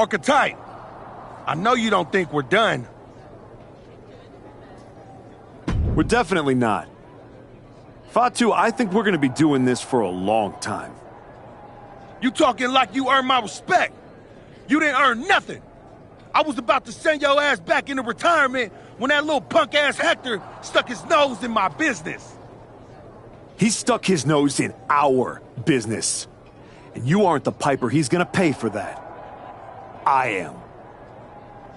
Archetype, I know you don't think we're done. We're definitely not. Fatu, I think we're gonna be doing this for a long time. You talking like you earned my respect. You didn't earn nothing. I was about to send your ass back into retirement when that little punk-ass Hector stuck his nose in my business. He stuck his nose in our business. And you aren't the piper he's gonna pay for that. I am.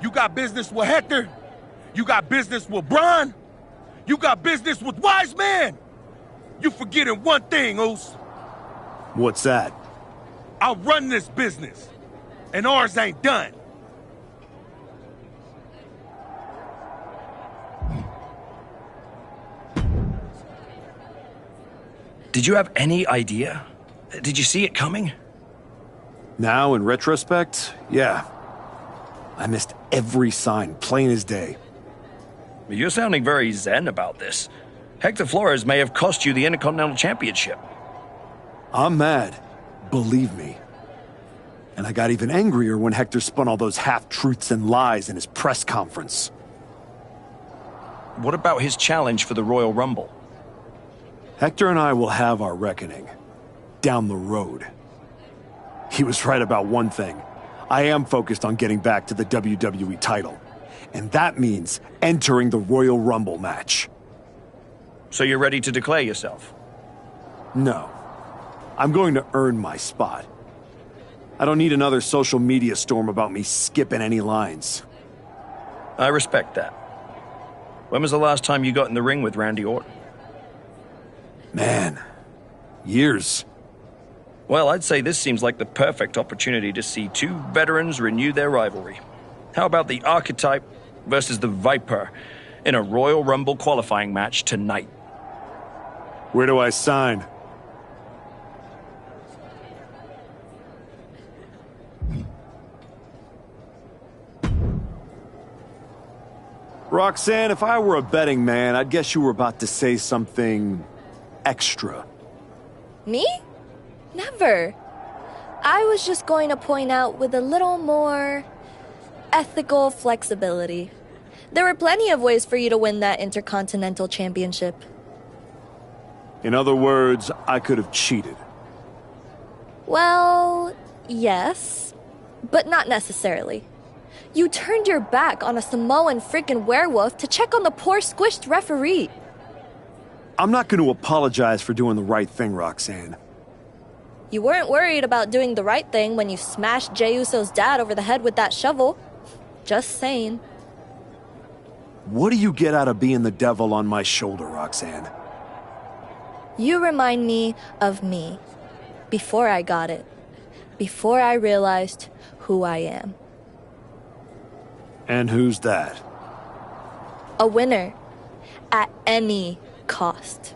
You got business with Hector? You got business with Bron? You got business with Wise Man? You forgetting one thing, Oos. What's that? I run this business, and ours ain't done. Did you have any idea? Did you see it coming? Now, in retrospect, yeah. I missed every sign, plain as day. You're sounding very zen about this. Hector Flores may have cost you the Intercontinental Championship. I'm mad, believe me. And I got even angrier when Hector spun all those half-truths and lies in his press conference. What about his challenge for the Royal Rumble? Hector and I will have our reckoning. Down the road. He was right about one thing. I am focused on getting back to the WWE title. And that means entering the Royal Rumble match. So you're ready to declare yourself? No. I'm going to earn my spot. I don't need another social media storm about me skipping any lines. I respect that. When was the last time you got in the ring with Randy Orton? Man, years. Well, I'd say this seems like the perfect opportunity to see two veterans renew their rivalry. How about the Archetype versus the Viper in a Royal Rumble qualifying match tonight? Where do I sign? Roxanne, if I were a betting man, I'd guess you were about to say something extra. Me? Never. I was just going to point out with a little more ethical flexibility. There were plenty of ways for you to win that Intercontinental Championship. In other words, I could have cheated. Well, yes, but not necessarily. You turned your back on a Samoan freaking werewolf to check on the poor squished referee. I'm not going to apologize for doing the right thing, Roxanne. You weren't worried about doing the right thing when you smashed Jey Uso's dad over the head with that shovel. Just saying. What do you get out of being the devil on my shoulder, Roxanne? You remind me of me. Before I got it. Before I realized who I am. And who's that? A winner. At any cost.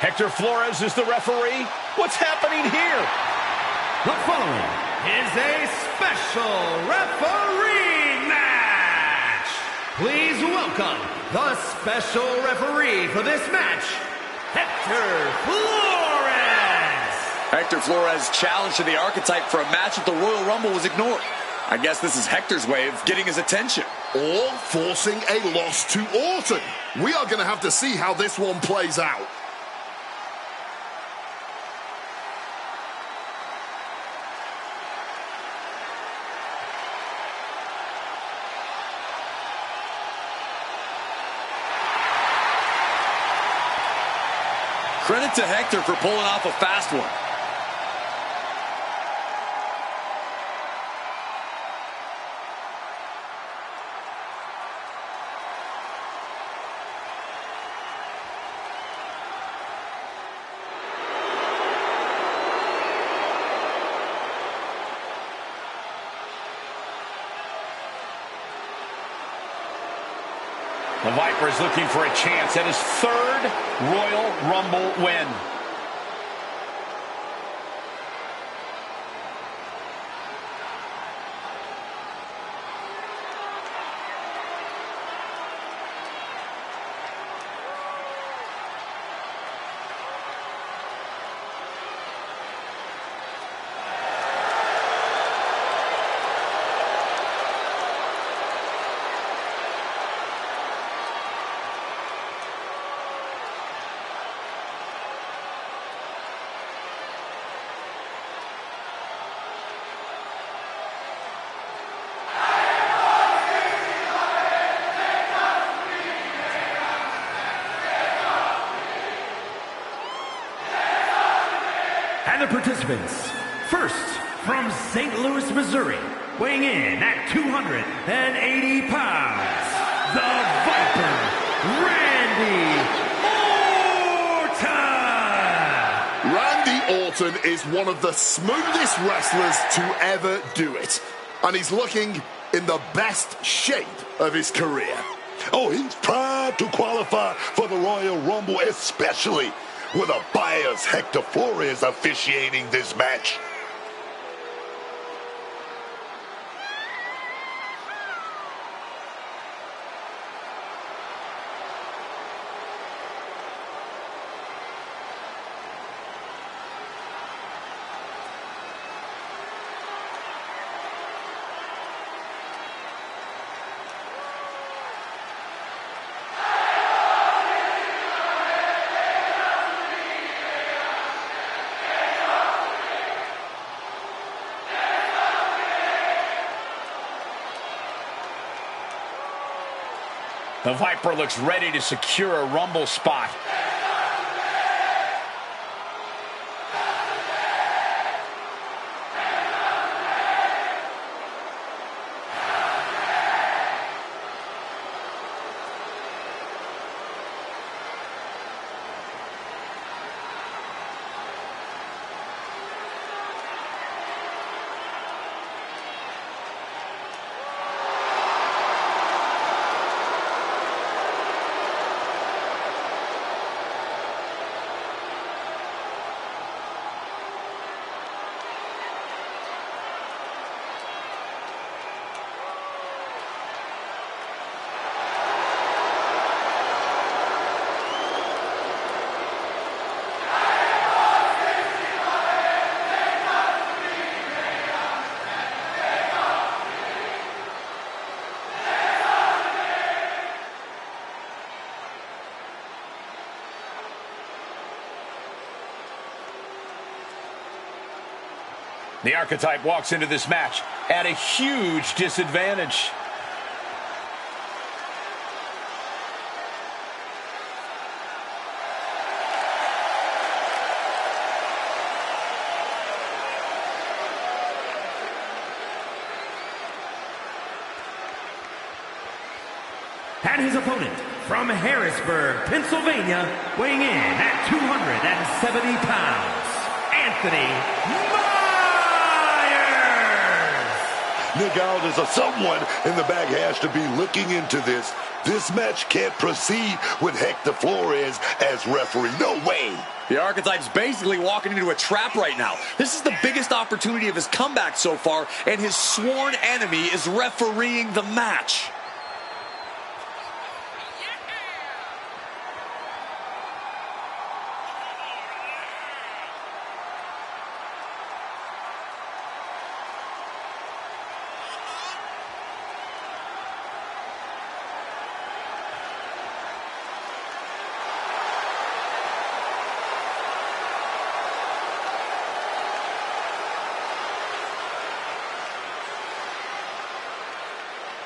Hector Flores is the referee. What's happening here? The following is a special referee match. Please welcome the special referee for this match, Hector Flores. Hector Flores' challenge to the Archetype for a match at the Royal Rumble was ignored. I guess this is Hector's way of getting his attention. Or forcing a loss to Orton. We are going to have to see how this one plays out. Credit to Hector for pulling off a fast one. The Viper is looking for a chance at his third Royal Rumble win. And the participants, first from St. Louis, Missouri, weighing in at 280 pounds, the Viper, Randy Randy Orton! Orton is one of the smoothest wrestlers to ever do it. And he's looking in the best shape of his career. Oh, he's proud to qualify for the Royal Rumble, especially with a biased Hector Flores officiating this match. The Viper looks ready to secure a Rumble spot. The Archetype walks into this match at a huge disadvantage. And his opponent from Harrisburg, Pennsylvania, weighing in at 270 pounds, Anthony Myers! Nick Aldis or someone in the back has to be looking into this. This match can't proceed with Hector Flores as referee. No way. The Archetype's basically walking into a trap right now. This is the biggest opportunity of his comeback so far, and his sworn enemy is refereeing the match.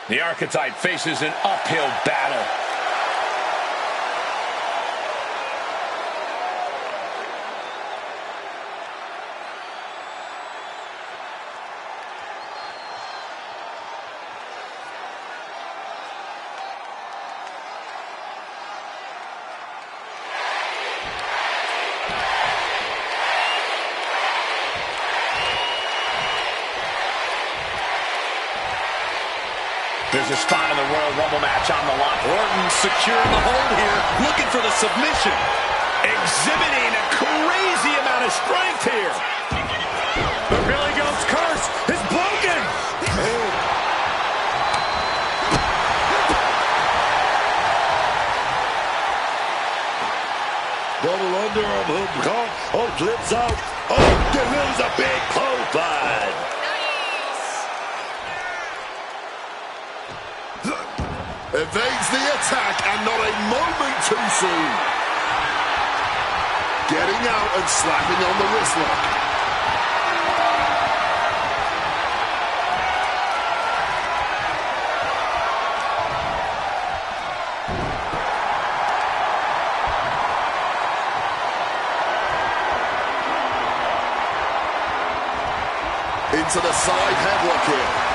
The Archetype faces an uphill battle. there's a spot in the Royal Rumble match on the line. Orton securing the hold here, looking for the submission. Exhibiting a crazy amount of strength here. The Billy Goat's curse is broken. Double underarm hook caught. Oh, flips out. Oh, delivers a big clothesline. Evades the attack and not a moment too soon. Getting out and slapping on the wrist lock. Into the side headlock here.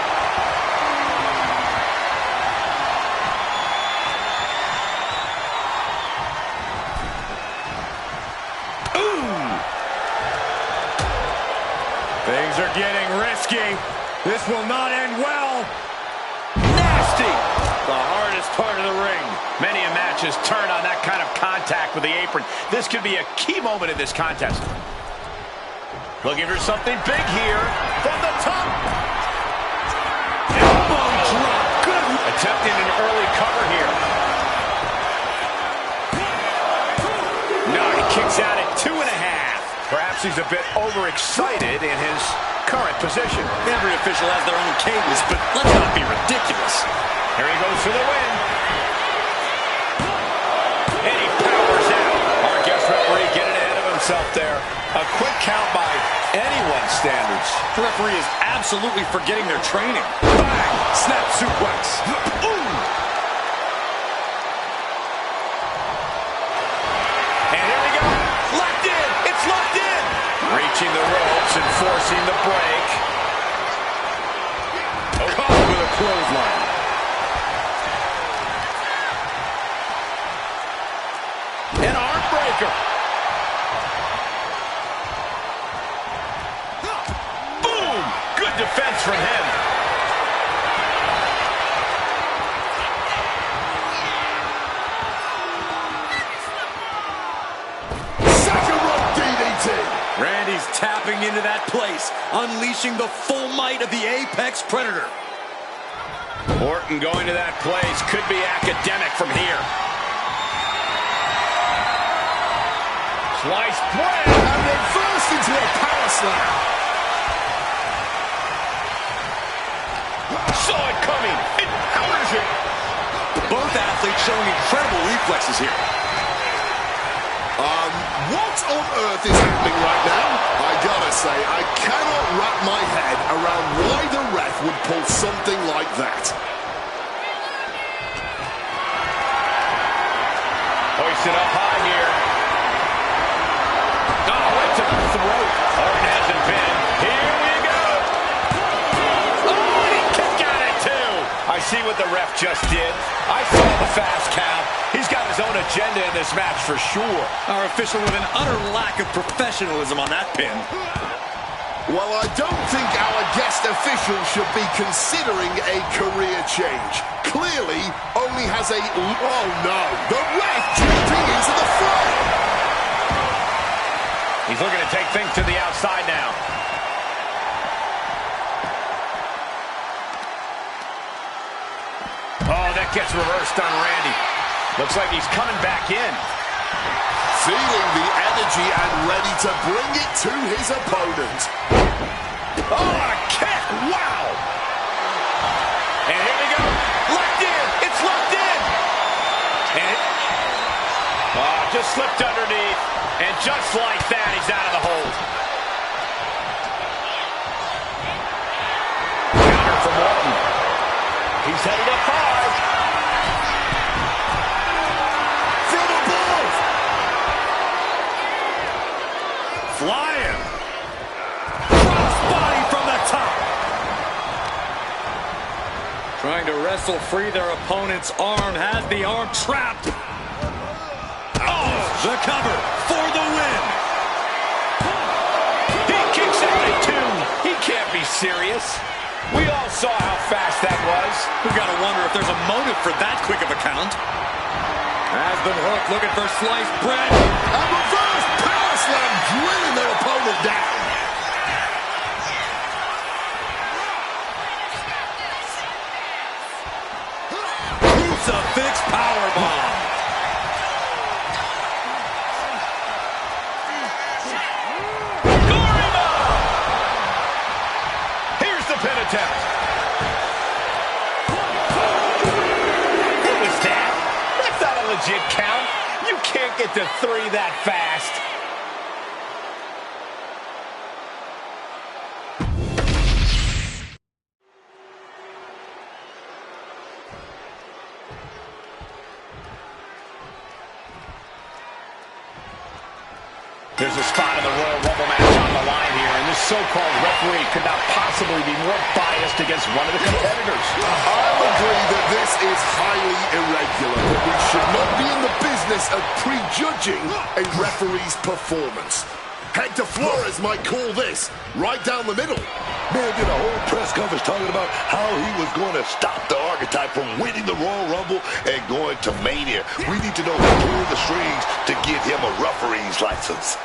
Things are getting risky. This will not end well. Nasty! The hardest part of the ring. Many a match has turned on that kind of contact with the apron. This could be a key moment in this contest. Looking for something big here from the top. Elbow drop. Good. Attempting an early cover here. No, he kicks out at 2.5. Perhaps he's a bit overexcited in his current position. Every official has their own cadence, but let's not be ridiculous. Here he goes for the win. And he powers out. Our guest referee getting ahead of himself there. A quick count by anyone's standards. The referee is absolutely forgetting their training. Bang! Snap suplex. Ooh! And here we go. Locked in. It's locked in. Reaching the ropes and forcing the break. Caught with a clothesline. An arm breaker. Boom! Good defense from him. Second rope DDT. Randy's tapping into that place, unleashing the full might of the Apex Predator. Orton going to that place could be academic from here. Sliced bread And reversed into a power slam. saw it coming. It counters it. Both athletes showing incredible reflexes here. What on earth is happening right now? I gotta say, I cannot wrap my head around why the ref would pull something like that. Hoisted up high here. Oh, right to the throat. Orton has him pinned. Here we go. Oh, and he kicked out at 2. I see what the ref just did. I saw the fast count. He's got his own agenda in this match for sure. Our official with an utter lack of professionalism on that pin. Well, I don't think our guest official should be considering a career change. Clearly, only has a... Oh, no. The ref jumping into the fray. He's looking to take things to the outside now. Oh, that gets reversed on Randy. Looks like he's coming back in. Feeling the energy and ready to bring it to his opponent. Oh, a kick! Wow! And here we go. Locked in! It's locked in! And just slipped underneath. And just like that, he's out of the hold. Counter from Orton. He's headed up high. From above. Flying. Crossbody from the top. Trying to wrestle free their opponent's arm. Has the arm trapped. Oh, the cover for the win. He kicks out at 2. He can't be serious. We all saw how fast that was. We gotta wonder if there's a motive for that quick of a count. Has been hooked, looking for sliced bread. A reverse power slam, drilling their opponent down. Crucifix powerbomb. Here's the pin attempt. What was that? That's not a legit count. You can't get to 3 that fast. There's a spot in the Royal Rumble match on the line here, and this so-called referee could not possibly be more biased against one of the competitors. I'll agree that this is highly irregular, but we should not be in the business of prejudging a referee's performance. Hector Flores might call this right down the middle. Man did a whole press conference talking about how he was going to stop the Archetype from winning the Royal Rumble and going to Mania. We need to know who pulled the strings to get him a referee's license.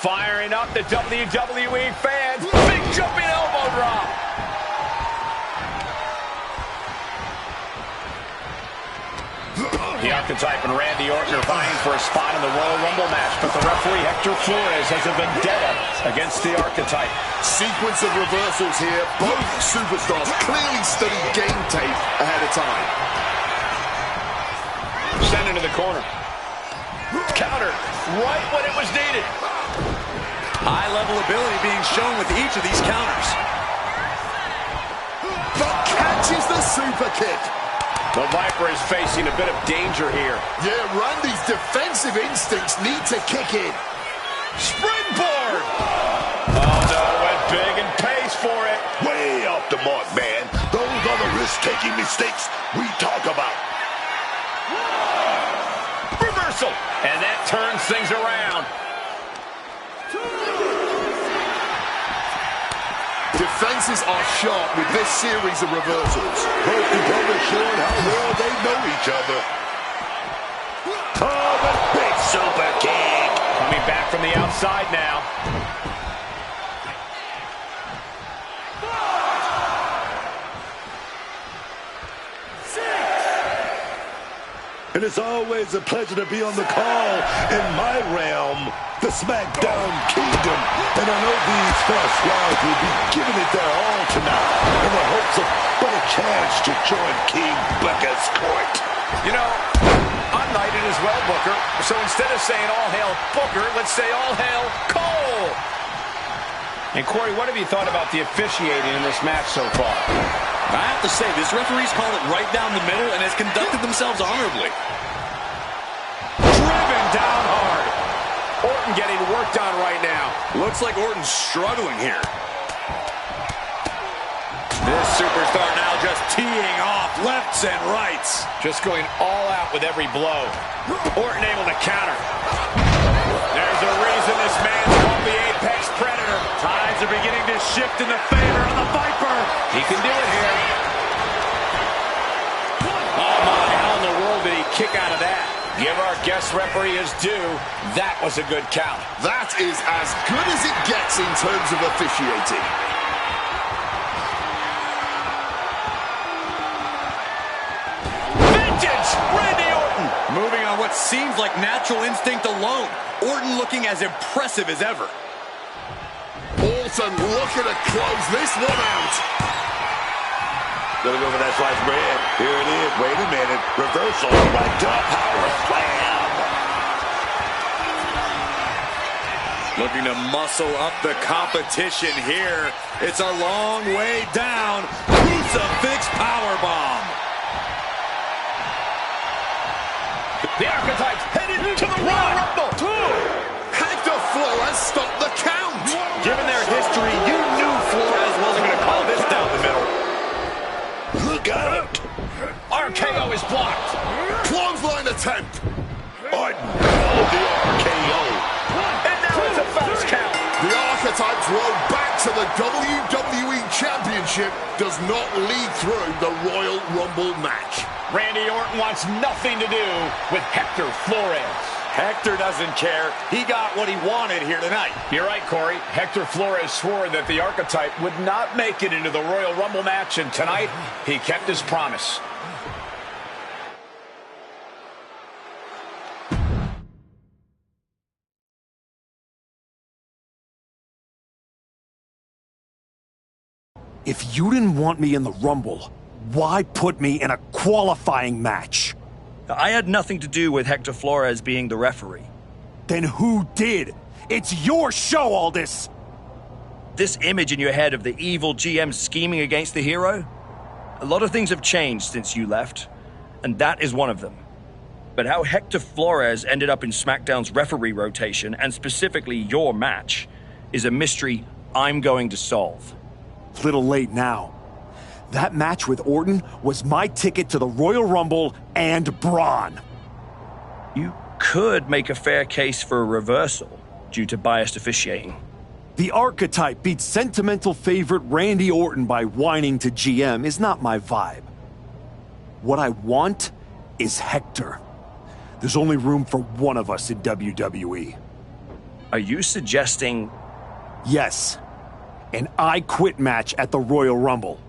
Firing up the WWE fans. Big jumping elbow drop. The Archetype and Randy Orton are vying for a spot in the Royal Rumble match, but the referee Hector Flores has a vendetta against the Archetype. Sequence of reversals here. Both superstars clearly studied game tape ahead of time. Sent into the corner. Counter right when it was needed. High-level ability being shown with each of these counters. But catches the super kick. The Viper is facing a bit of danger here. Yeah, Randy's defensive instincts need to kick in. Springboard! Oh, no, went big and pays for it. Way off the mark, man. Those are the risk-taking mistakes we talk about. Reversal! And that turns things around. Defenses are sharp with this series of reversals. Both opponents showing how well they know each other. Oh, the big super kick. Coming back from the outside now. And it's always a pleasure to be on the call in my realm, the SmackDown Kingdom. And I know these four squads will be giving it their all tonight in the hopes of but a chance to join King Booker's court. You know, I'm knighted as well, Booker. So instead of saying all hail Booker, let's say all hail Cole. And Corey, what have you thought about the officiating in this match so far? I have to say, this referee's called it right down the middle and has conducted themselves honorably. Driven down hard. Orton getting worked on right now. Looks like Orton's struggling here. This superstar now just teeing off lefts and rights. Just going all out with every blow. Orton able to counter. There's a reason this man's called the Apex Predator. Tides are beginning to shift in the favor of the Viper. He can do it here. Oh my, how in the world did he kick out of that? Give our guest referee his due. That was a good count. That is as good as it gets in terms of officiating. Vintage Randy Orton. Moving on what seems like natural instinct alone. Orton looking as impressive as ever. Orton looking to close this one out. Gonna go for that sliced bread. Here it is. Wait a minute. Reversal. Right up. Power slam. Looking to muscle up the competition here. It's a long way down. Crucifix powerbomb. The Archetypes headed to the Royal Rumble. Hector Flores stopped the count. Given their history, you knew Flores wasn't going to call this down the middle. Look out. RKO is blocked. Clothesline attempt. Orton. Oh, the RKO. And now it's a fast count. The Archetype championship does not lead through the Royal Rumble match. Randy Orton wants nothing to do with Hector Flores. Hector doesn't care. He got what he wanted here tonight. You're right, Corey. Hector Flores swore that the Archetype would not make it into the Royal Rumble match, and tonight he kept his promise. If you didn't want me in the Rumble, why put me in a qualifying match? I had nothing to do with Hector Flores being the referee. Then who did? It's your show, all this! This image in your head of the evil GM scheming against the hero? A lot of things have changed since you left, and that is one of them. But how Hector Flores ended up in SmackDown's referee rotation, and specifically your match, is a mystery I'm going to solve. Little late now. That match with Orton was my ticket to the Royal Rumble and Braun. You could make a fair case for a reversal due to biased officiating. The Archetype beat sentimental favorite Randy Orton by whining to GM is not my vibe. What I want is Hector. There's only room for one of us in WWE. Are you suggesting... Yes. An I Quit match at the Royal Rumble.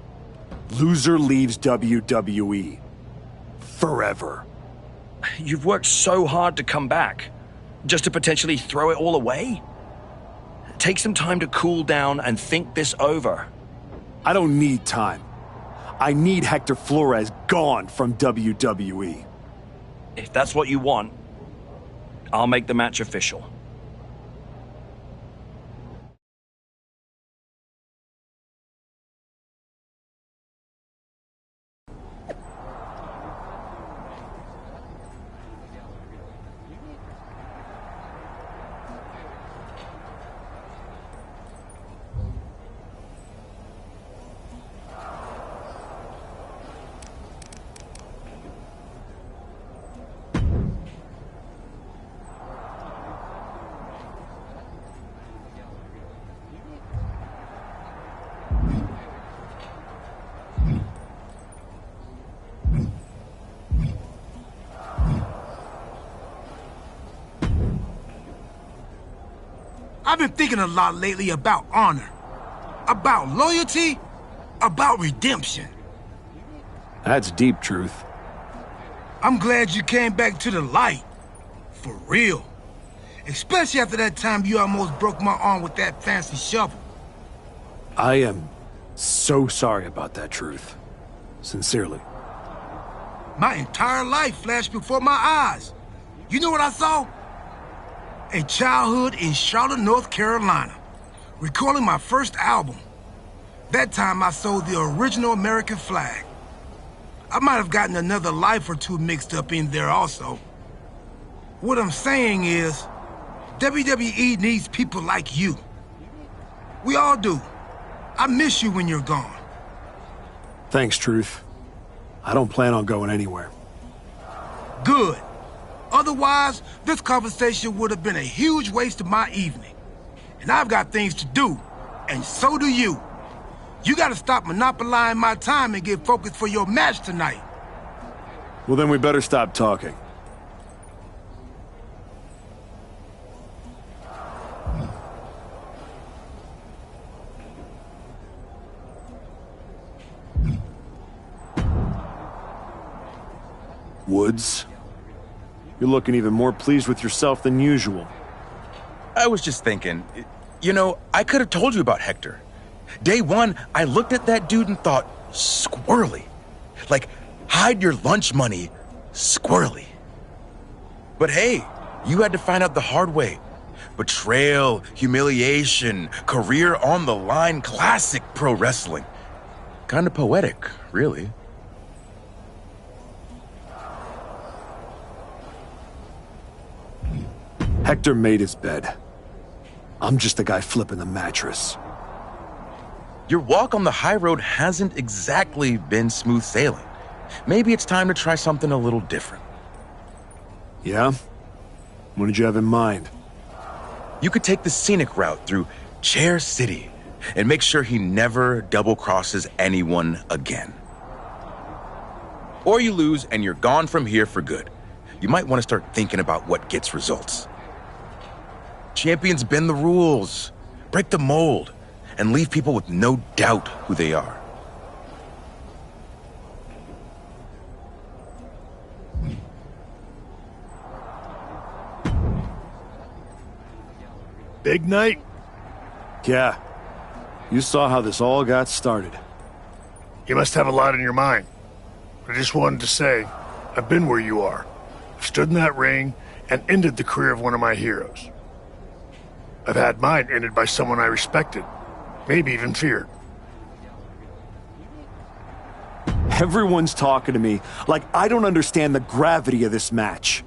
Loser leaves WWE. Forever. You've worked so hard to come back, just to potentially throw it all away? Take some time to cool down and think this over. I don't need time. I need Hector Flores gone from WWE. If that's what you want, I'll make the match official. I've been thinking a lot lately about honor, about loyalty, about redemption. That's deep, Truth. I'm glad you came back to the light. For real. Especially after that time you almost broke my arm with that fancy shovel. I am so sorry about that, Truth. Sincerely. My entire life flashed before my eyes. You know what I saw? A childhood in Charlotte, North Carolina, recording my first album. That time I sold the original American flag. I might have gotten another life or two mixed up in there also. What I'm saying is, WWE needs people like you. We all do. I miss you when you're gone. Thanks, Truth. I don't plan on going anywhere. Good. Otherwise, this conversation would have been a huge waste of my evening. And I've got things to do, and so do you. You gotta stop monopolizing my time and get focused for your match tonight. Well, then we better stop talking. Woods? You're looking even more pleased with yourself than usual. I was just thinking, you know, I could have told you about Hector. Day one, I looked at that dude and thought, squirrely. Like, hide your lunch money, squirrely. But hey, you had to find out the hard way. Betrayal, humiliation, career on the line, classic pro wrestling. Kind of poetic, really. Hector made his bed. I'm just the guy flipping the mattress. Your walk on the high road hasn't exactly been smooth sailing. Maybe it's time to try something a little different. Yeah? What did you have in mind? You could take the scenic route through Chair City. and make sure he never double-crosses anyone again. Or you lose and you're gone from here for good. You might want to start thinking about what gets results. Champions bend the rules, break the mold, and leave people with no doubt who they are. Big night? Yeah. You saw how this all got started. You must have a lot in your mind. I just wanted to say, I've been where you are. I've stood in that ring and ended the career of one of my heroes. I've had mine ended by someone I respected, maybe even feared. Everyone's talking to me like I don't understand the gravity of this match.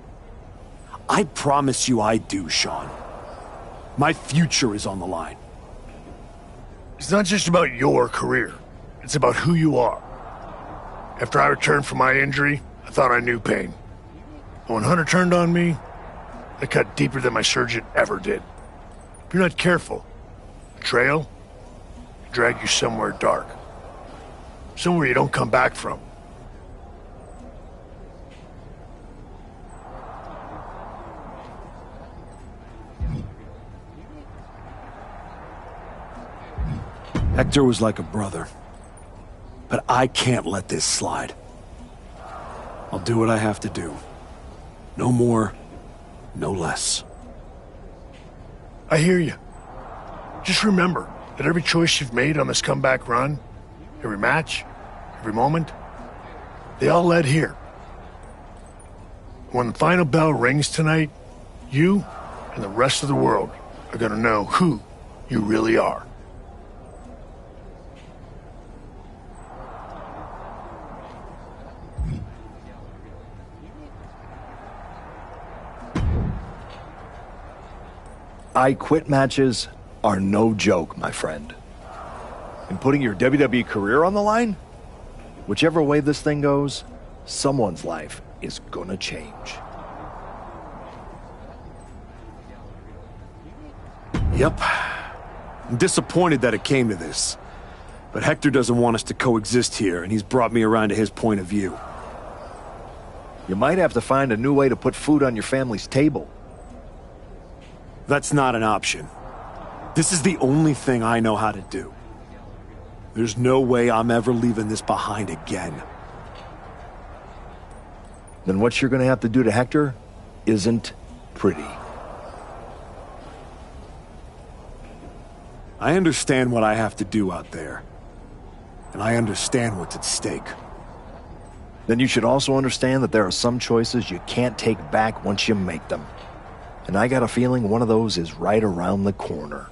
I promise you I do, Sean. My future is on the line. It's not just about your career. It's about who you are. After I returned from my injury, I thought I knew pain. But when Hunter turned on me, I cut deeper than my surgeon ever did. If you're not careful, the trail will drag you somewhere dark. Somewhere you don't come back from. Hector was like a brother. But I can't let this slide. I'll do what I have to do. No more, no less. I hear you. Just remember that every choice you've made on this comeback run, every match, every moment, they all led here. When the final bell rings tonight, you and the rest of the world are going to know who you really are. I quit matches are no joke, my friend. And putting your WWE career on the line? Whichever way this thing goes, someone's life is gonna change. Yep. I'm disappointed that it came to this. But Hector doesn't want us to coexist here, and he's brought me around to his point of view. You might have to find a new way to put food on your family's table. That's not an option. This is the only thing I know how to do. There's no way I'm ever leaving this behind again. Then what you're gonna have to do to Hector isn't pretty. I understand what I have to do out there. And I understand what's at stake. Then you should also understand that there are some choices you can't take back once you make them. And I got a feeling one of those is right around the corner.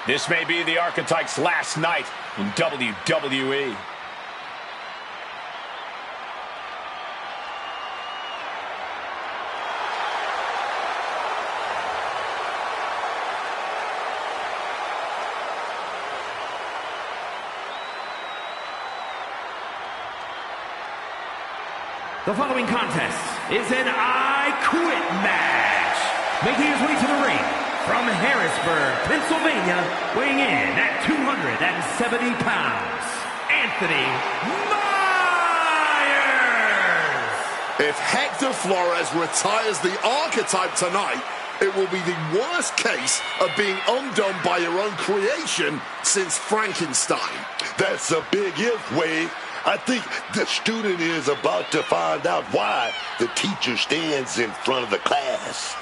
This may be the Archetype's last night in WWE. The following contest is an I Quit match. Making his way to the ring from Harrisburg, Pennsylvania, weighing in at 270 pounds, Anthony Myers! If Hector Flores retires the Archetype tonight, it will be the worst case of being undone by your own creation since Frankenstein. That's a big if, Wade. I think the student is about to find out why the teacher stands in front of the class.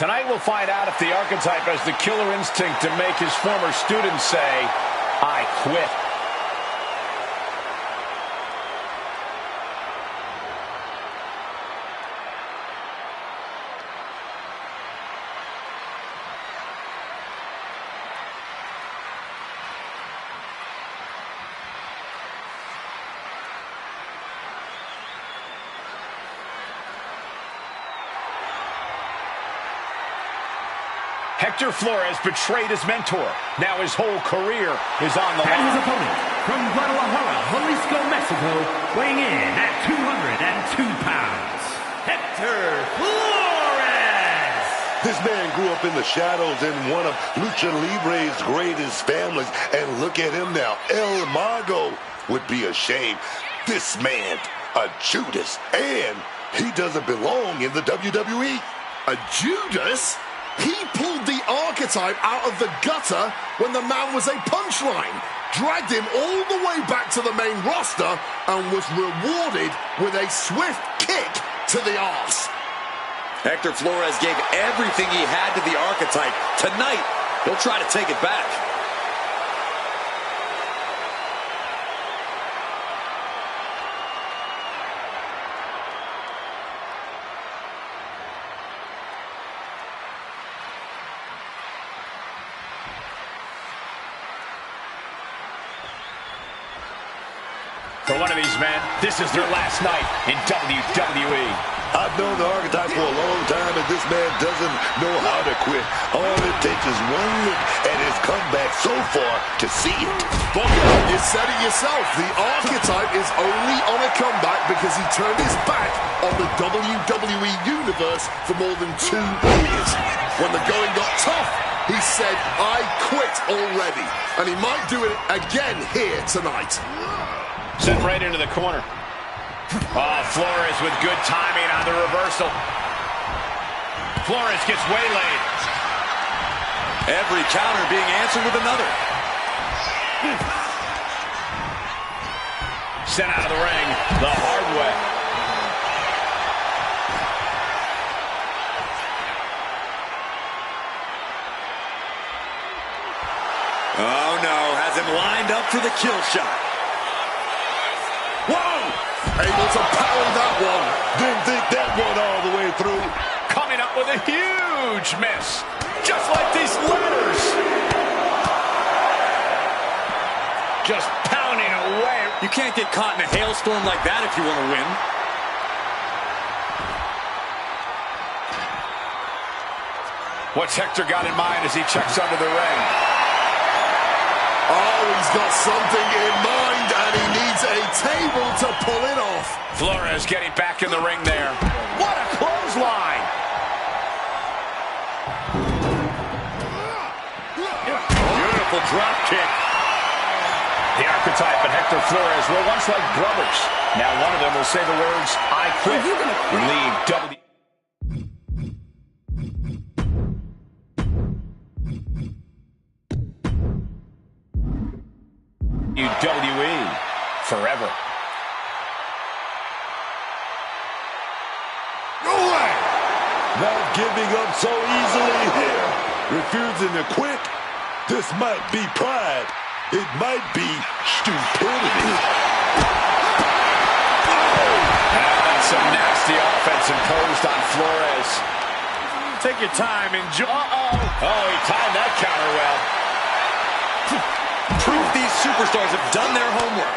Tonight we'll find out if the archetype has the killer instinct to make his former students say, I quit. Hector Flores betrayed his mentor. Now his whole career is on the line. And his opponent, from Guadalajara, Jalisco, Mexico, weighing in at 202 pounds, Hector Flores! This man grew up in the shadows in one of Lucha Libre's greatest families, and look at him now. El Mago would be ashamed. This man, a Judas, and he doesn't belong in the WWE. A Judas? He pulled the archetype out of the gutter when the man was a punchline, dragged him all the way back to the main roster, and was rewarded with a swift kick to the arse. Hector Flores gave everything he had to the archetype. Tonight, he'll try to take it back. For one of these men, this is their last night in WWE. I've known the archetype for a long time, and this man doesn't know how to quit. All it takes is one look at his comeback so far to see it. Booker, you said it yourself. The archetype is only on a comeback because he turned his back on the WWE Universe for more than 2 years. When the going got tough, he said, I quit already. And he might do it again here tonight. Sent right into the corner. Oh, Flores with good timing on the reversal. Flores gets waylaid. Every counter being answered with another. Sent out of the ring the hard way. Oh, no. Has him lined up for the kill shot. Whoa! Able to power that one. Didn't think that one all the way through. Coming up with a huge miss. Just like these letters. Just pounding away. You can't get caught in a hailstorm like that if you want to win. What's Hector got in mind as he checks under the ring? Oh, he's got something in mind, and he needs a table to pull it off. Flores getting back in the ring there. What a clothesline! Beautiful drop kick. The archetype and Hector Flores were once like brothers. Now one of them will say the words, I quit, and leave WWE forever. No way! Not giving up so easily here. Refusing to quit. This might be pride. It might be stupidity. That's some nasty offense imposed on Flores. Take your time, enjoy. Oh, he timed that counter well. Proof these superstars have done their homework.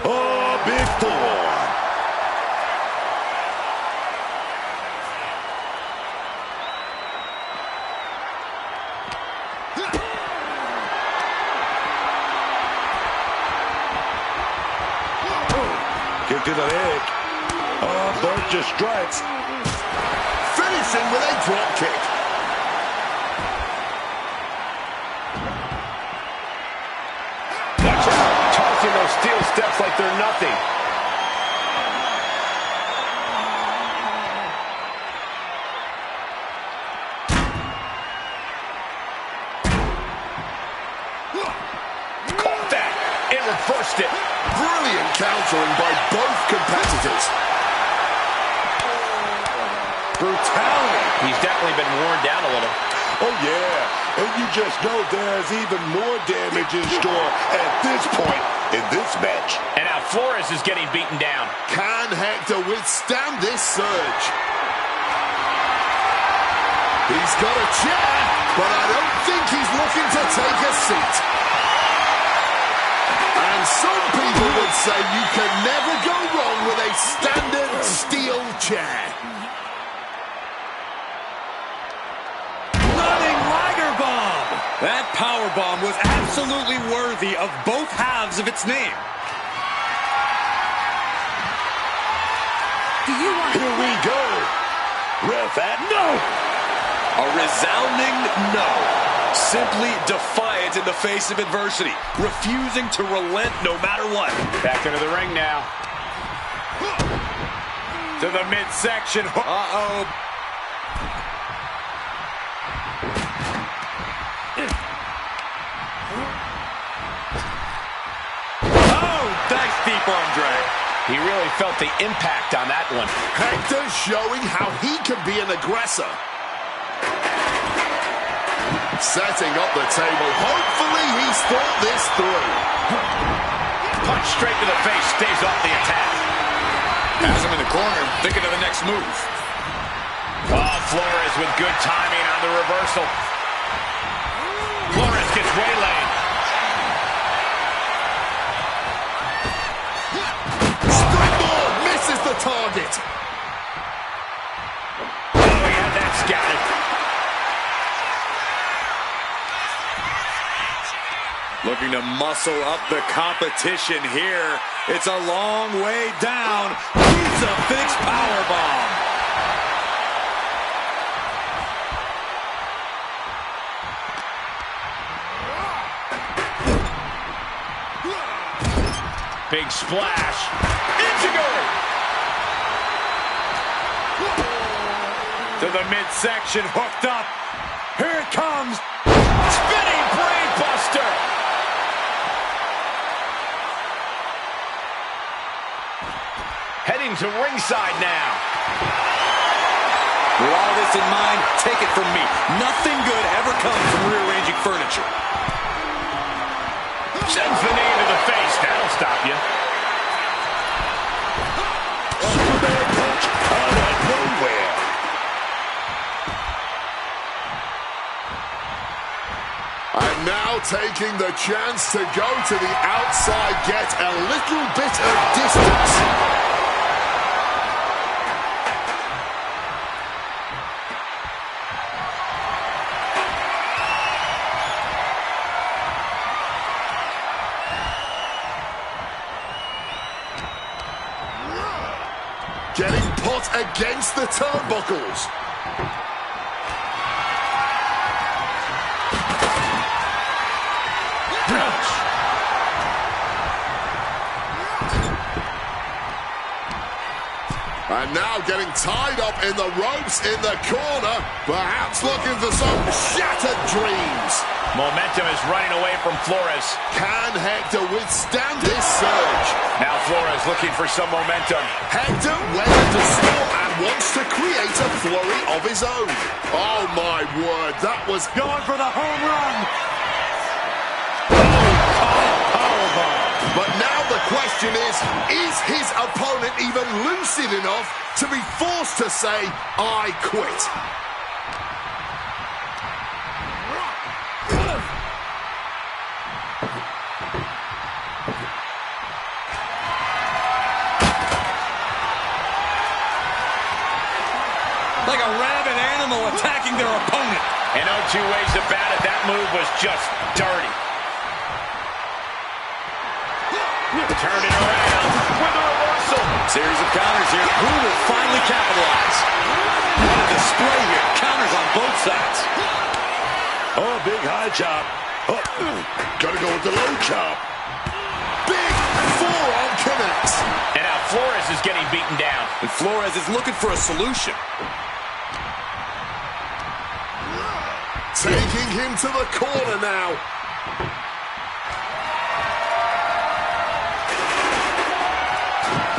Oh, big forearm. Kick to the leg. Oh, bunch of strikes. Finishing with a drop kick. Watch out, tossing those steel steps like they're nothing. Caught that and reversed it. Brilliant countering by both competitors. Brutality. He's definitely been worn down a little. Oh, yeah. And you just know there's even more damage in store at this point in this match. And now Flores is getting beaten down. Can Hector withstand this surge? He's got a chair, but I don't think he's looking to take a seat. And some people would say you can never go wrong with a standard steel chair. Running Liger Bomb. That power bomb was absolutely worthy of both halves of its name. Do you want Here we go. Ref at no. A resounding no. Simply defiant in the face of adversity, refusing to relent no matter what. Back into the ring now. To the midsection. Uh-oh. Oh, nice deep arm drag. He really felt the impact on that one. Hector showing how he can be an aggressor. Setting up the table. Hopefully he's thought this through. Punch straight to the face, stays off the attack. Has him in the corner, thinking of the next move. Oh, Flores with good timing on the reversal. Flores gets waylaid. Springboard misses the target. Oh, he had that scouted. Looking to muscle up the competition here. It's a long way down. Crucifix powerbomb. Big splash. Enzuigiri. To the midsection, hooked up. Here it comes. Spinning brain buster. Heading to ringside now. With all this in mind, take it from me. Nothing good ever comes from rearranging furniture. Sends the knee to the face. That'll stop you. Superman punch out of nowhere. And now taking the chance to go to the outside, get a little bit of distance. Getting put against the turnbuckles. And now getting tied up in the ropes in the corner, perhaps looking for some shattered dreams. Momentum is running away from Flores. Can Hector withstand this surge? Now Flores looking for some momentum. Hector weathered the storm and wants to create a flurry of his own. Oh my word, that was Going for the home run. But now the question is his opponent even lucid enough to be forced to say, I quit? Like a rabid animal attacking their opponent. And no two ways about it, that move was just dirty. Turning around with a reversal. Series of counters here. Who will finally capitalize? What a display here. Counters on both sides. Oh, big high chop. Oh, gotta go with the low chop. Big forearm connects. And now Flores is getting beaten down. And Flores is looking for a solution. Taking him to the corner now.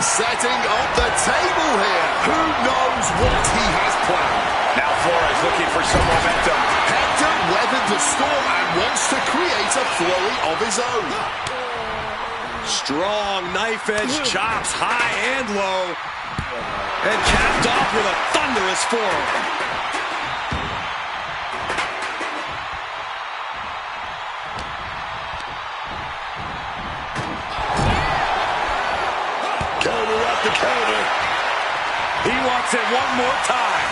setting up the table here. Who knows what he has planned? Now Flores looking for some momentum. Hector weathered the storm and wants to create a flurry of his own. Strong knife edge chops high and low. And capped off with a thunderous forearm. Counter after counter. He wants it one more time.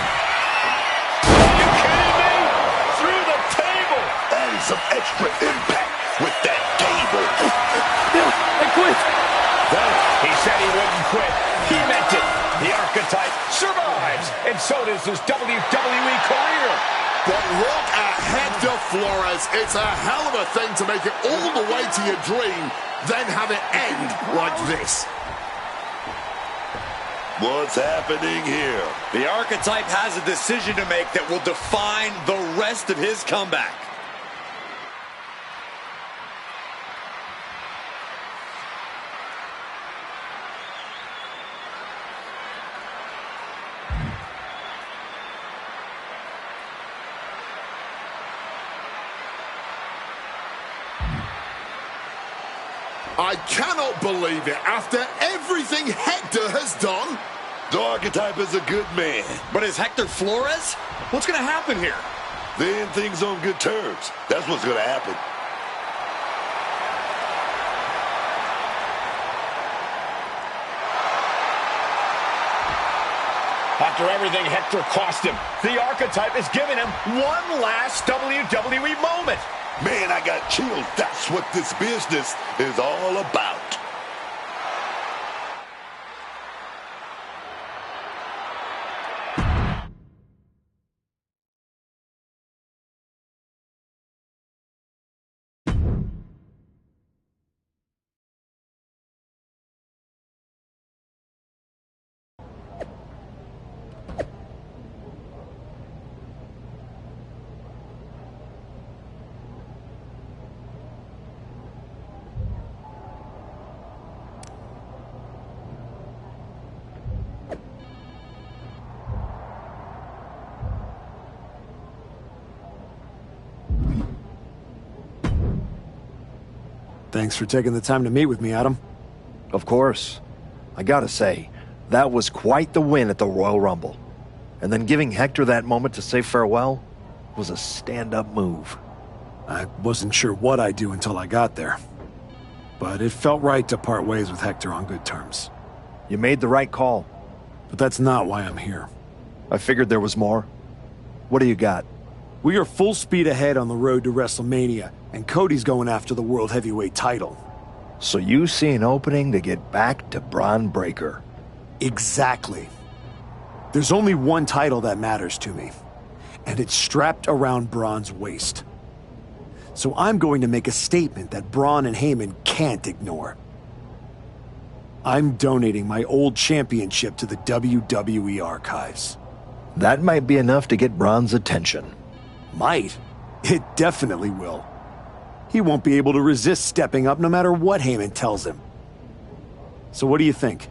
Are you kidding me? Through the table. Adding some extra impact with that table. I quit. He said he wouldn't quit. He meant it. The archetype survives, and so does his WWE career. But look at Hector Flores. It's a hell of a thing to make it all the way to your dream, then have it end like this. What's happening here? The archetype has a decision to make that will define the rest of his comeback. I cannot believe it. After everything Hector has done. The archetype is a good man. But is Hector Flores? What's going to happen here? They end things on good terms. That's what's going to happen. After everything Hector cost him, the archetype is giving him one last WWE moment. Man, I got chills. That's what this business is all about. Thanks for taking the time to meet with me, Adam. Of course. I gotta say, that was quite the win at the Royal Rumble. And then giving Hector that moment to say farewell was a stand-up move. I wasn't sure what I'd do until I got there. But it felt right to part ways with Hector on good terms. You made the right call. But that's not why I'm here. I figured there was more. What do you got? We are full speed ahead on the road to WrestleMania, and Cody's going after the World Heavyweight title. So you see an opening to get back to Braun Breaker. Exactly. There's only one title that matters to me, and it's strapped around Braun's waist. So I'm going to make a statement that Braun and Heyman can't ignore. I'm donating my old championship to the WWE archives. That might be enough to get Braun's attention. Might. It definitely will. He won't be able to resist stepping up no matter what Heyman tells him. So what do you think?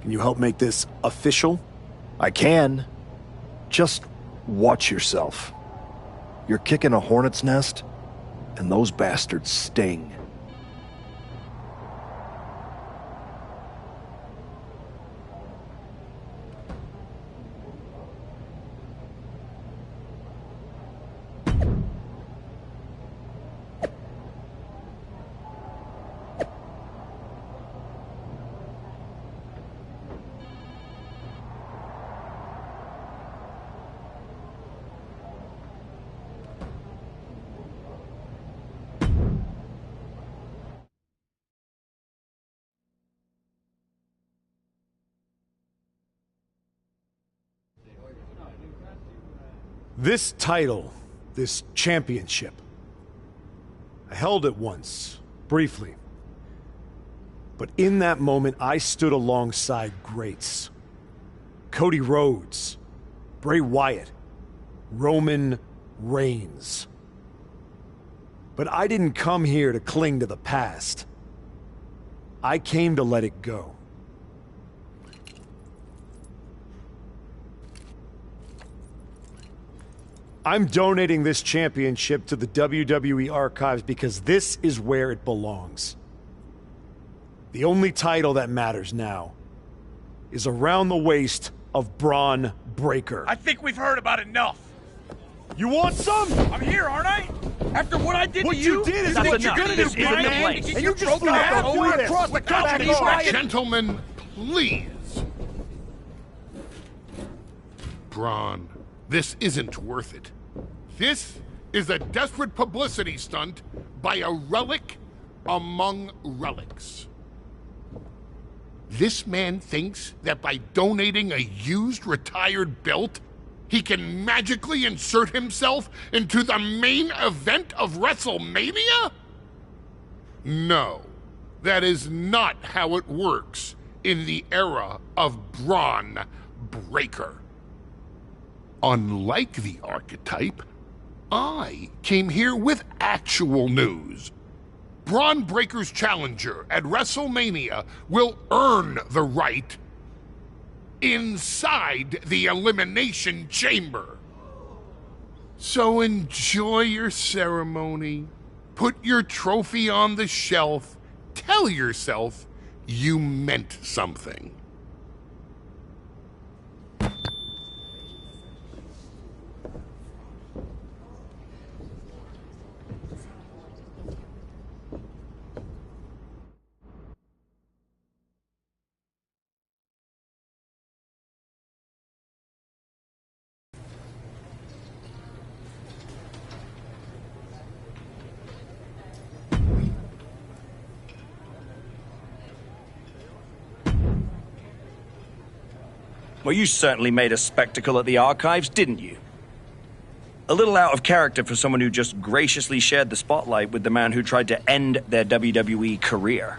Can you help make this official? I can. Just watch yourself. You're kicking a hornet's nest, and those bastards sting. This title, this championship, I held it once, briefly. But in that moment, I stood alongside greats. Cody Rhodes, Bray Wyatt, Roman Reigns. But I didn't come here to cling to the past. I came to let it go. I'm donating this championship to the WWE archives because this is where it belongs. The only title that matters now is around the waist of Braun Breaker. I think we've heard about enough. You want some? I'm here, aren't I? After what I did What to you? you did is That's what you're enough. gonna This do, isn't Brian. the place. And you just broken threw half all the way this. across the Without country. me, Gentlemen, please. Braun, this isn't worth it. This is a desperate publicity stunt by a relic among relics. This man thinks that by donating a used retired belt, he can magically insert himself into the main event of WrestleMania? No, that is not how it works in the era of Braun Breaker. Unlike the archetype, I came here with actual news. Braun Breaker's challenger at WrestleMania will earn the right inside the Elimination Chamber. So enjoy your ceremony, put your trophy on the shelf, tell yourself you meant something. Well, you certainly made a spectacle at the archives, didn't you? A little out of character for someone who just graciously shared the spotlight with the man who tried to end their WWE career.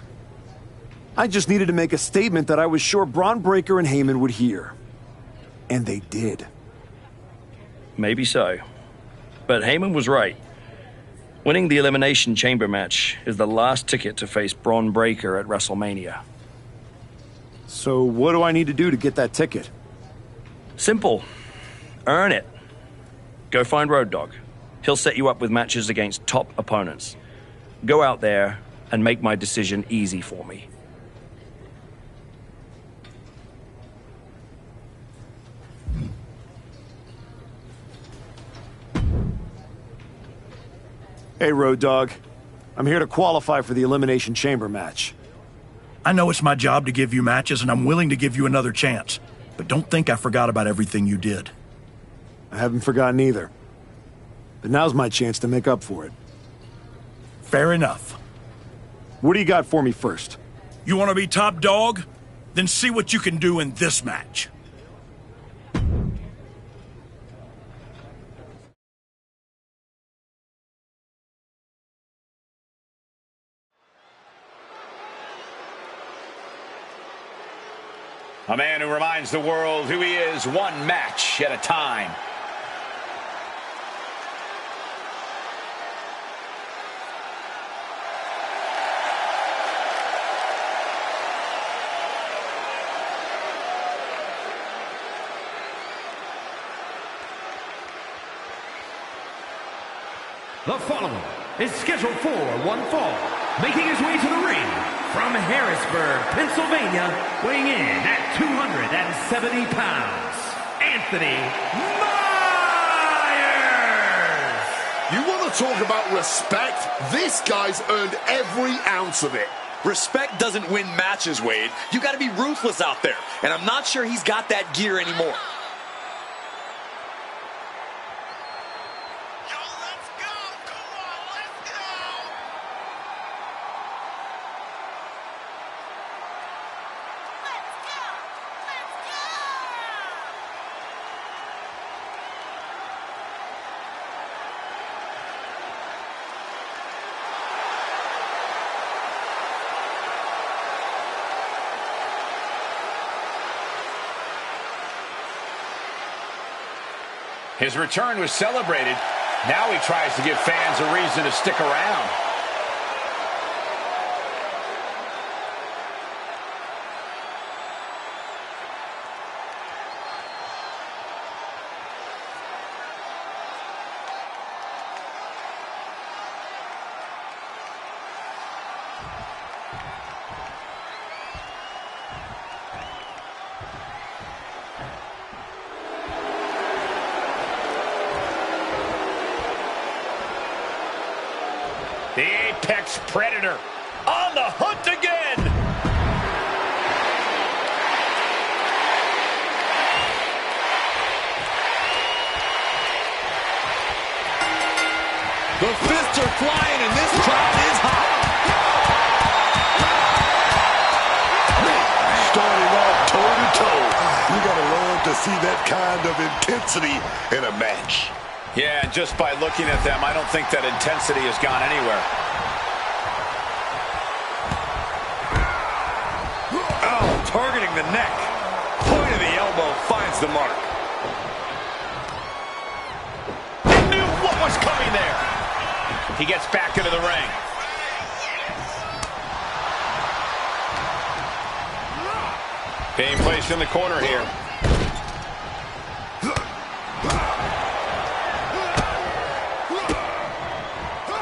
I just needed to make a statement that I was sure Braun Breaker and Heyman would hear. And they did. Maybe so. But Heyman was right. Winning the Elimination Chamber match is the last ticket to face Braun Breaker at WrestleMania. So what do I need to do to get that ticket? Simple. Earn it. Go find Road Dogg. He'll set you up with matches against top opponents. Go out there and make my decision easy for me. Hey, Road Dogg. I'm here to qualify for the Elimination Chamber match. I know it's my job to give you matches, and I'm willing to give you another chance. But don't think I forgot about everything you did. I haven't forgotten either. But now's my chance to make up for it. Fair enough. What do you got for me first? You want to be top dog? Then see what you can do in this match. A man who reminds the world who he is one match at a time. The following is scheduled for one fall, making his way to the ring from Harrisburg, Pennsylvania, weighing in at 270 pounds, Anthony Myers! You want to talk about respect? This guy's earned every ounce of it. Respect doesn't win matches, Wade. You got to be ruthless out there, and I'm not sure he's got that gear anymore. His return was celebrated. Now he tries to give fans a reason to stick around. The Apex Predator on the hunt again. The fists are flying and this crowd is hot. Starting off toe-to-toe. You got to learn to see that kind of intensity in a match. Yeah, and just by looking at them, I don't think that intensity has gone anywhere. Oh, targeting the neck. Point of the elbow finds the mark. He knew what was coming there. He gets back into the ring. Being placed in the corner here.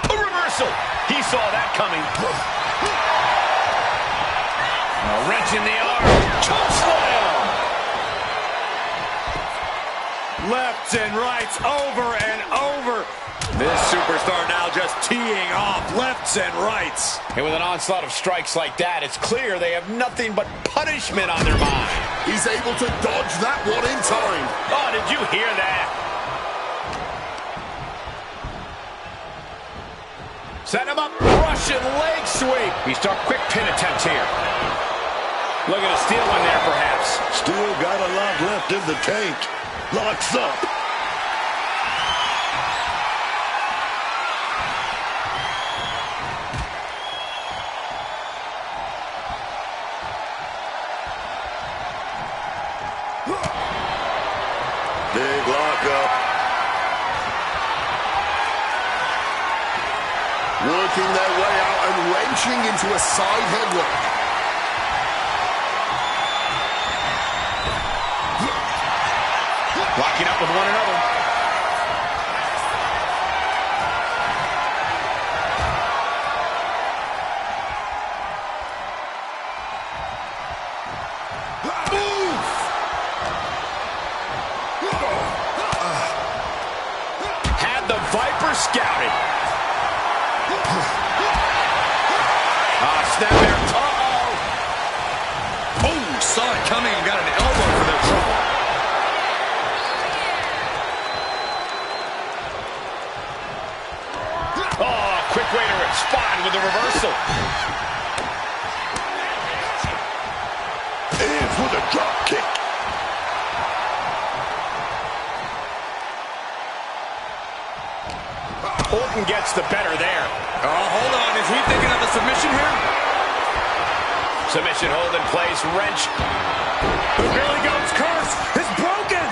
A reversal. He saw that coming. A wrench in the arm. Choke slam. Lefts and rights over and over. This superstar now just teeing off lefts and rights. And with an onslaught of strikes like that, it's clear they have nothing but punishment on their mind. He's able to dodge that one in time. Oh, did you hear that? Set him up. Russian leg sweep. He start quick pin attempts here. Looking to steal one there, perhaps. Still got a lot left in the tank. Locks up. Big lockup. Working their way out and wrenching into a side headlock. Locking up with one another. Had the Viper scouted. Snap there. Uh-oh. Oh, saw it coming and got an elbow for their trouble. Oh, quick way to respond with a reversal. Ends with a drop kick. Orton gets the better there. Oh, hold on. Is he thinking of a submission here? Submission hold in place. Wrench. The Billy Goat's curse is broken.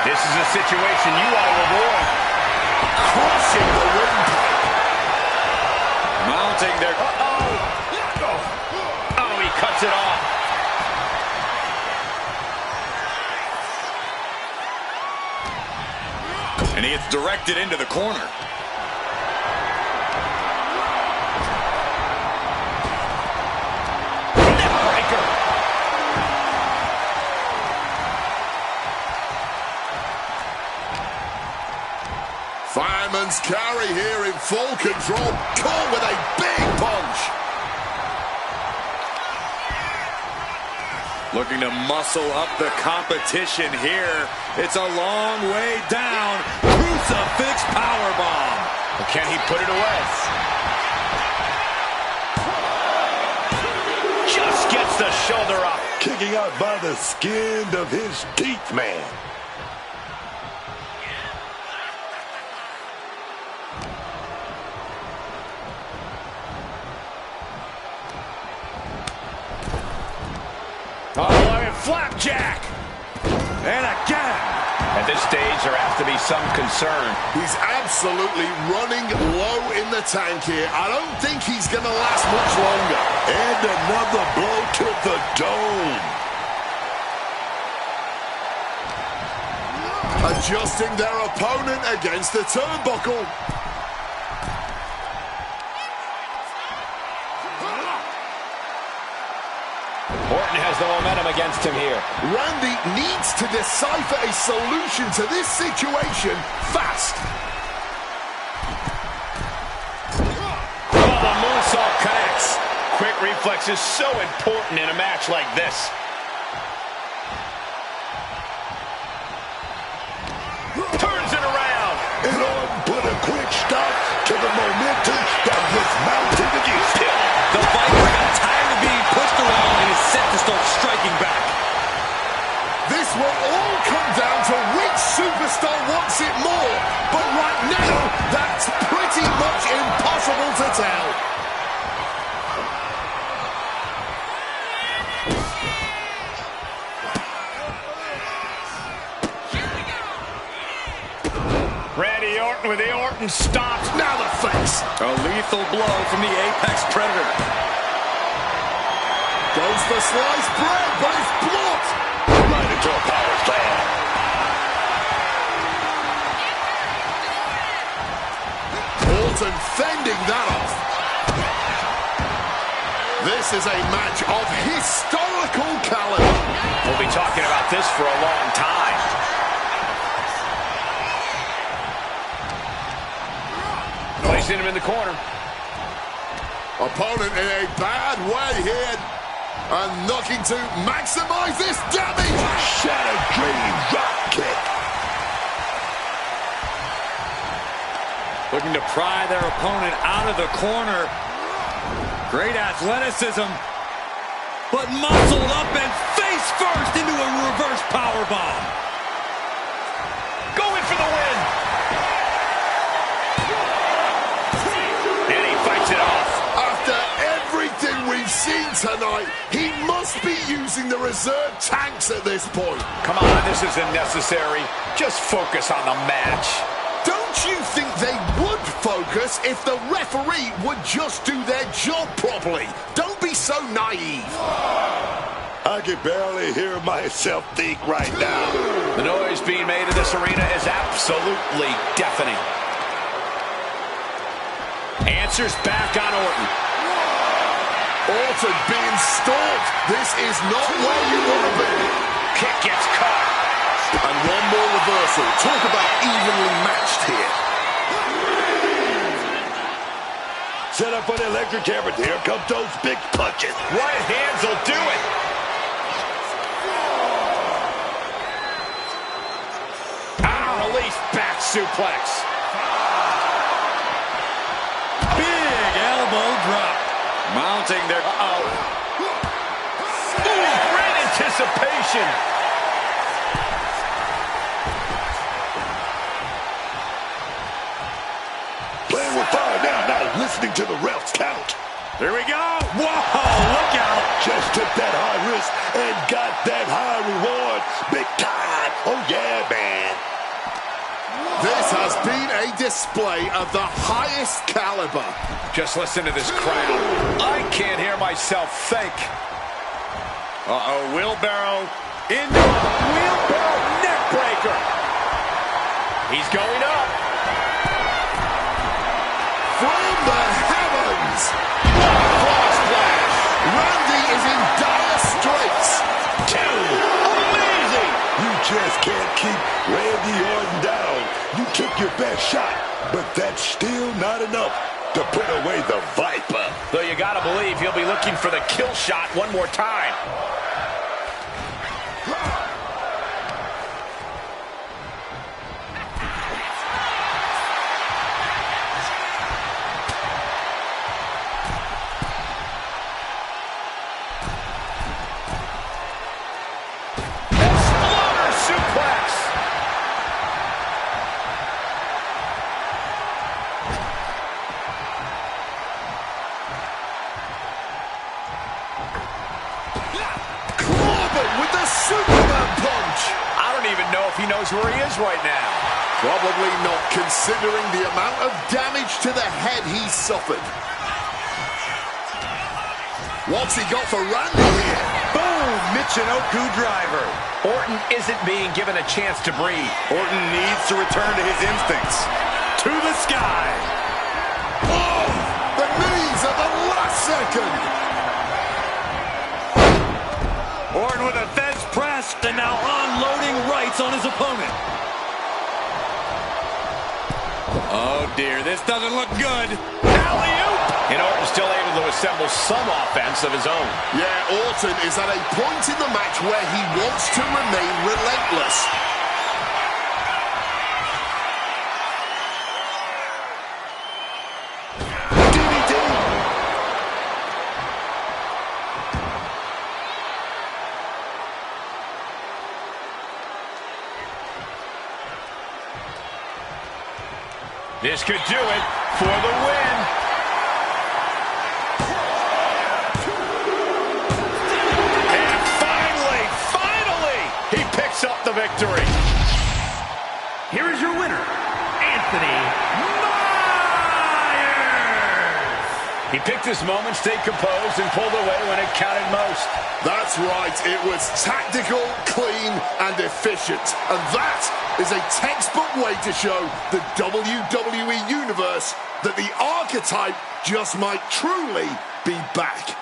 This is a situation you want to avoid. Crushing the windpipe. Mounting their... Oh, he cuts it off. And he gets directed into the corner. Neckbreaker. Fireman's carry here in full control. Caught with a big punch. Looking to muscle up the competition here. It's a long way down. Crucifix powerbomb. Can he put it away? Just gets the shoulder up. Kicking out by the skin of his teeth, man. Oh, flapjack. And again. At this stage, there has to be some concern. He's absolutely running low in the tank here. I don't think he's going to last much longer. And another blow to the dome. Adjusting their opponent against the turnbuckle. Orton has the momentum against him here. Randy needs to decipher a solution to this situation fast. reflex is so important in a match like this. Turns it around. And Orton put a quick stop to the momentum that was mounting against him. The Viper got tired of being pushed around and is set to start striking back. This will all come down to which superstar wants it more. But right now, that's pretty much impossible to tell. Randy Orton with the Orton stomp. Now the face. A lethal blow from the Apex Predator. Goes for sliced bread, but it's blocked. Right into a power slam. Orton fending that off. This is a match of historical caliber. We'll be talking about this for a long time. Placing him in the corner. Opponent in a bad way here. And looking to maximize this damage. Shattered dream drop kick. Looking to pry their opponent out of the corner. Great athleticism. But muscled up and face first into a reverse powerbomb. Going for the win. And he fights it off. After everything we've seen tonight, he must be using the reserve tanks at this point. Come on, this isn't necessary. Just focus on the match. Don't you think they would focus if the referee would just do their job properly? Don't be so naive. I can barely hear myself think right now. The noise being made in this arena is absolutely deafening. Answers back on Orton. Orton being stalked. This is not where you want to be. Kick gets caught. And one more reversal. Talk about evenly matched here. Set up for the electric hammer. Here come those big punches. Right hands will do it. Release back suplex. Big elbow drop. Mounting their... Great anticipation. Playing with fire now, not listening to the ref's count. Here we go. Whoa, look out. Just took that high risk and got that high reward. Big time. Oh, yeah, man. This has been a display of the highest caliber. Just listen to this crowd. I can't hear myself think. Wheelbarrow into a wheelbarrow neck breaker. He's going up. From the heavens. Frog splash. Randy is in dire straits. Amazing. You just can't keep Randy Orton down. You took your best shot, but that's still not enough to put away the Viper. Though you gotta believe he'll be looking for the kill shot one more time. Exploder suplex. Corbin with the Superman punch. I don't even know if he knows where he is right now. Probably not, considering the amount of damage to the head he's suffered. What's he got for Randy here? Boom, Michinoku driver. Orton isn't being given a chance to breathe. Orton needs to return to his instincts. To the sky. Oh, the knees at the last second. Orton with a fence press and now unloading rights on his opponent. Oh, dear. This doesn't look good. Alley-oop! And Orton's still able to assemble some offense of his own. Yeah, Orton is at a point in the match where he wants to remain relentless. This could do it for the win. And finally, he picks up the victory. Here is your winner, Anthony Myers. He picked his moment, stayed composed, and pulled away when it counted most. That's right. It was tactical, clean, and efficient. And that is a textbook way to show the WWE Universe that the archetype just might truly be back.